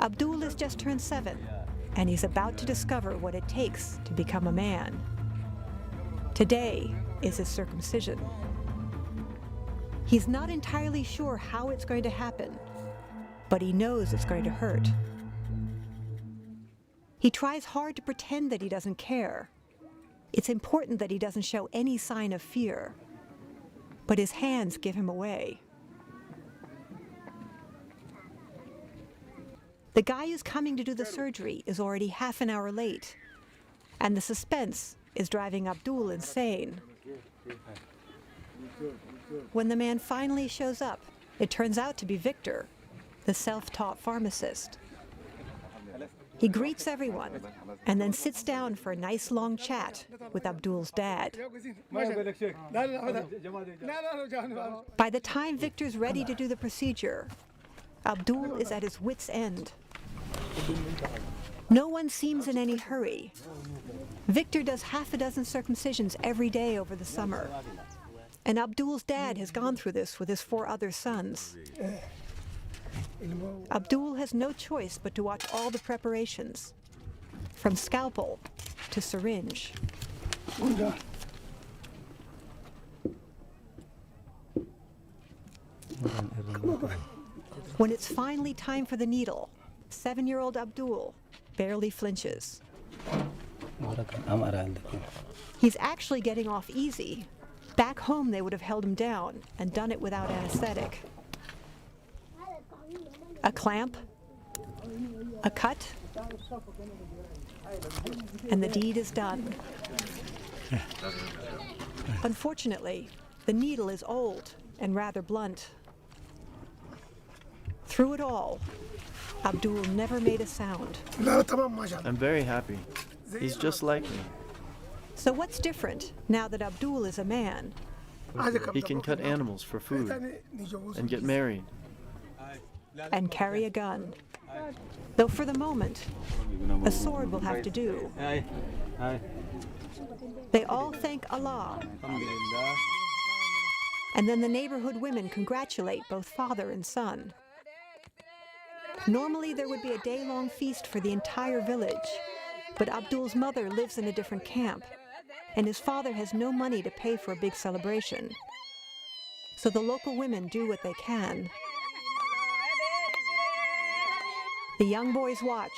Abdul has just turned 7, and he's about to discover what it takes to become a man. Today is his circumcision. He's not entirely sure how it's going to happen, but he knows it's going to hurt. He tries hard to pretend that he doesn't care. It's important that he doesn't show any sign of fear, but his hands give him away. The guy who's coming to do the surgery is already half an hour late, and the suspense is driving Abdul insane. When the man finally shows up, it turns out to be Victor, the self-taught pharmacist. He greets everyone and then sits down for a nice long chat with Abdul's dad. By the time Victor's ready to do the procedure, Abdul is at his wit's end. No one seems in any hurry. Victor does half a dozen circumcisions every day over the summer. And Abdul's dad has gone through this with his 4 other sons. Abdul has no choice but to watch all the preparations, from scalpel to syringe. When it's finally time for the needle, 7-year-old Abdul barely flinches. He's actually getting off easy. Back home, they would have held him down and done it without anesthetic. A clamp, a cut, and the deed is done. Unfortunately, the needle is old and rather blunt. Through it all, Abdul never made a sound. I'm very happy. He's just like me. So what's different now that Abdul is a man? He can cut animals for food and get married. And carry a gun. Though for the moment, a sword will have to do. They all thank Allah. And then the neighborhood women congratulate both father and son. Normally there would be a day-long feast for the entire village, but Abdul's mother lives in a different camp, and his father has no money to pay for a big celebration. So the local women do what they can. The young boys watch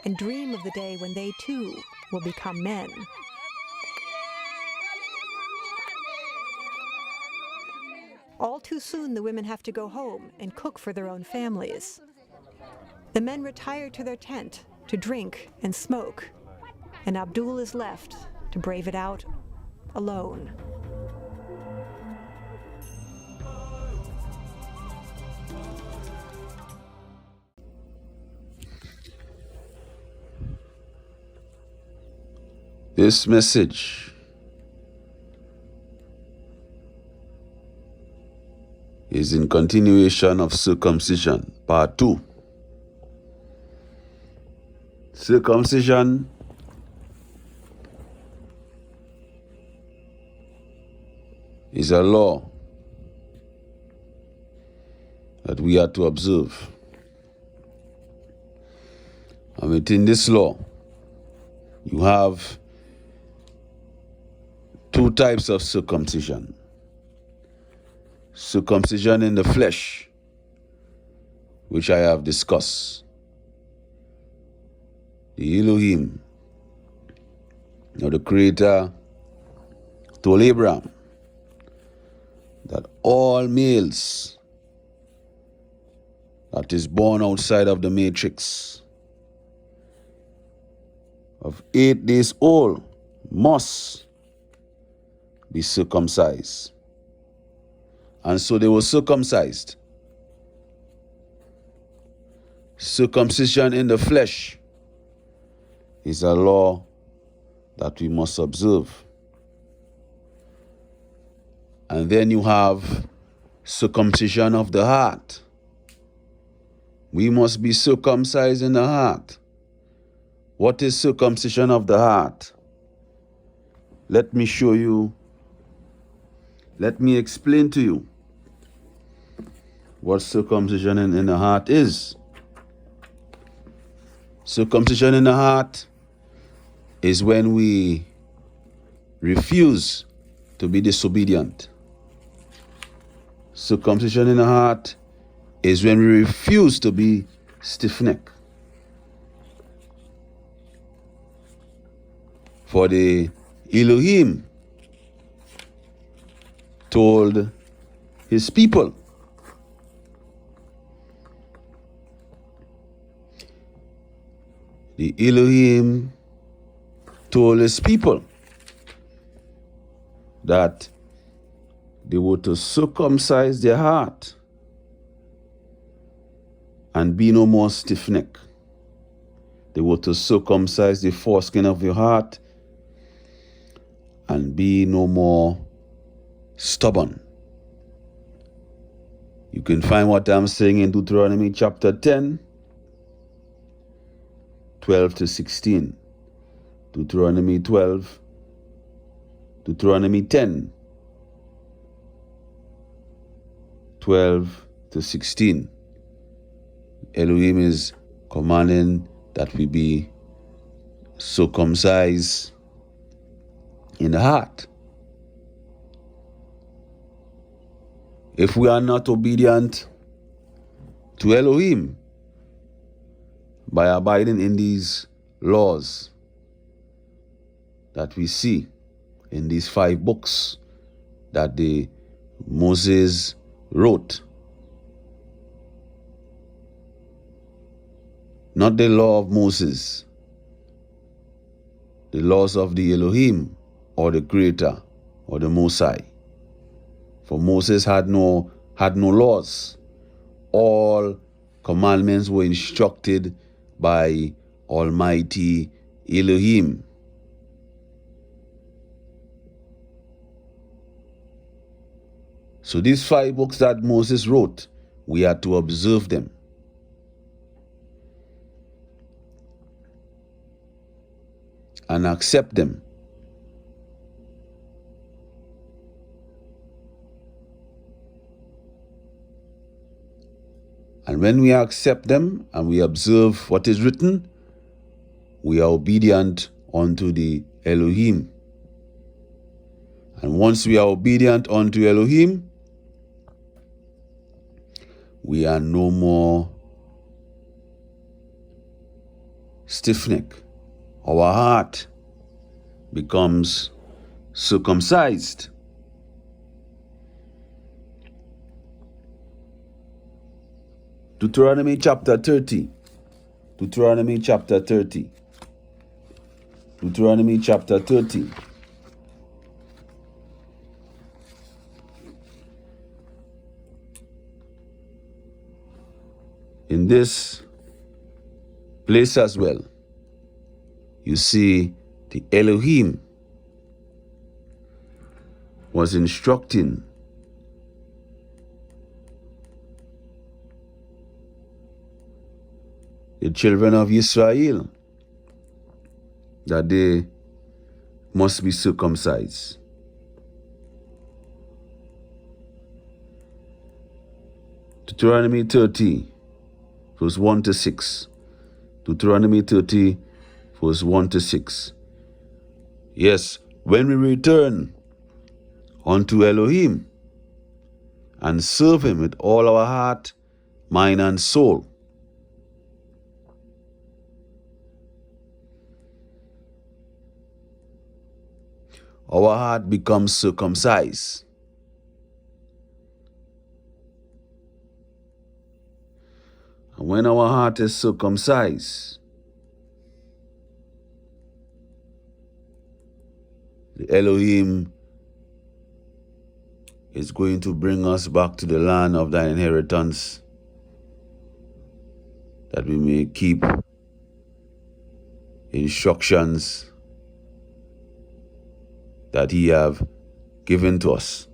and dream of the day when they too will become men. All too soon, the women have to go home and cook for their own families. The men retire to their tent to drink and smoke, and Abdul is left to brave it out alone. This message is in continuation of circumcision, part 2. Circumcision is a law that we are to observe. And within this law, you have 2 types of circumcision. Circumcision in the flesh, which I have discussed. The Elohim, or the Creator, told Abraham that all males that is born outside of the matrix of 8 days old must be circumcised. And so they were circumcised. Circumcision in the flesh is a law that we must observe. And then you have circumcision of the heart. We must be circumcised in the heart. What is circumcision of the heart? Let me show you. Let me explain to you what circumcision in the heart is. Circumcision in the heart is when we refuse to be disobedient. Circumcision in the heart is when we refuse to be stiff-necked. For the Elohim told his people, the Elohim told his people that they were to circumcise their heart and be no more stiff-necked. They were to circumcise the foreskin of your heart and be no more stubborn. You can find what I'm saying in Deuteronomy chapter 10, 12 to 16. Deuteronomy 12, Deuteronomy 10, 12 to 16. Elohim is commanding that we be circumcised in the heart. If we are not obedient to Elohim by abiding in these laws that we see in these 5 books that Moses wrote, not the law of Moses, the laws of the Elohim or the Creator or the Most High. For Moses had no laws. All commandments were instructed by Almighty Elohim. So these 5 books that Moses wrote, we are to observe them. And accept them. And when we accept them and we observe what is written, we are obedient unto the Elohim. And once we are obedient unto Elohim, we are no more stiff-necked. Our heart becomes circumcised. Deuteronomy chapter 30. Deuteronomy chapter 30. Deuteronomy chapter 30. In this place as well, you see the Elohim was instructing the children of Israel that they must be circumcised. Deuteronomy 30, verse 1 to 6. Deuteronomy 30, verse 1 to 6. Yes, when we return unto Elohim and serve him with all our heart, mind, and soul, our heart becomes circumcised. And when our heart is circumcised, the Elohim is going to bring us back to the land of thine inheritance, that we may keep instructions that he have given to us.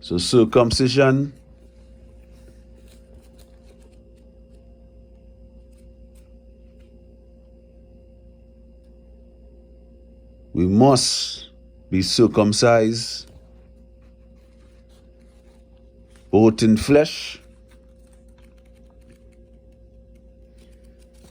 So circumcision we must be circumcised both in flesh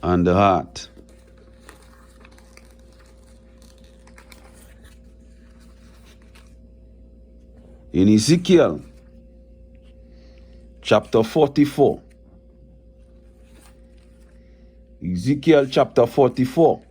and the heart. In Ezekiel chapter 44, Ezekiel chapter 44,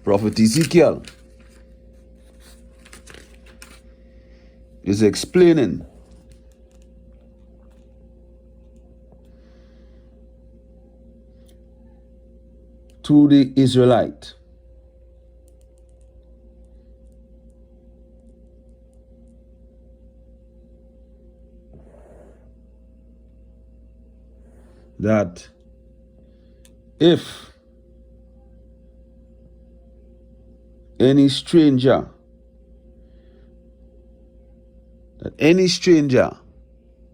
Prophet Ezekiel is explaining to the Israelite that if any stranger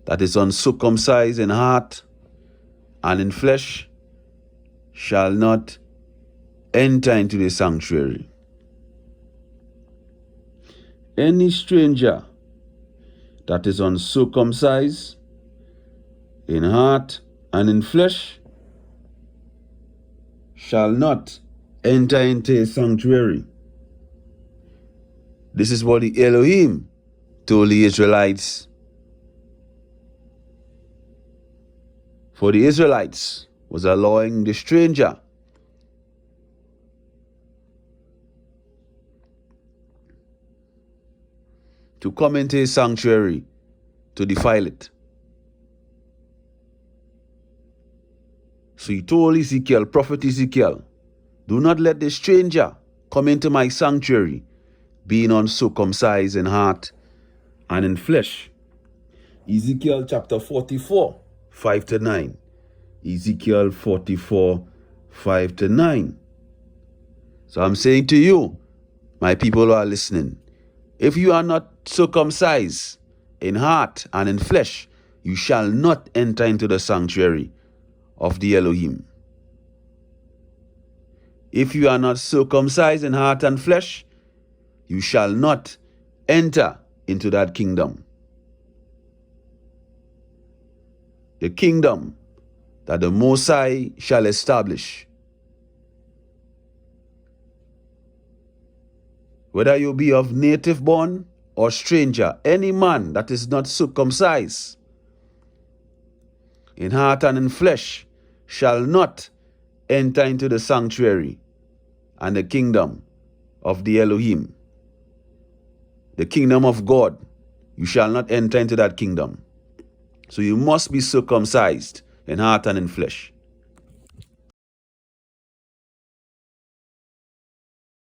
that is uncircumcised in heart and in flesh shall not enter into the sanctuary. Any stranger that is uncircumcised in heart and in flesh shall not enter into a sanctuary. This is what the Elohim told the Israelites. For the Israelites was allowing the stranger to come into his sanctuary to defile it. So he told Ezekiel, prophet Ezekiel, do not let the stranger come into my sanctuary, being uncircumcised in heart and in flesh. Ezekiel chapter 44, 5 to 9. Ezekiel 44, 5 to 9. So I'm saying to you, my people who are listening, if you are not circumcised in heart and in flesh, you shall not enter into the sanctuary of the Elohim. If you are not circumcised in heart and flesh, you shall not enter into that kingdom. The kingdom that the Most High shall establish. Whether you be of native born or stranger, any man that is not circumcised in heart and in flesh shall not enter into the sanctuary and the kingdom of the Elohim. The kingdom of God, you shall not enter into that kingdom. So you must be circumcised in heart and in flesh.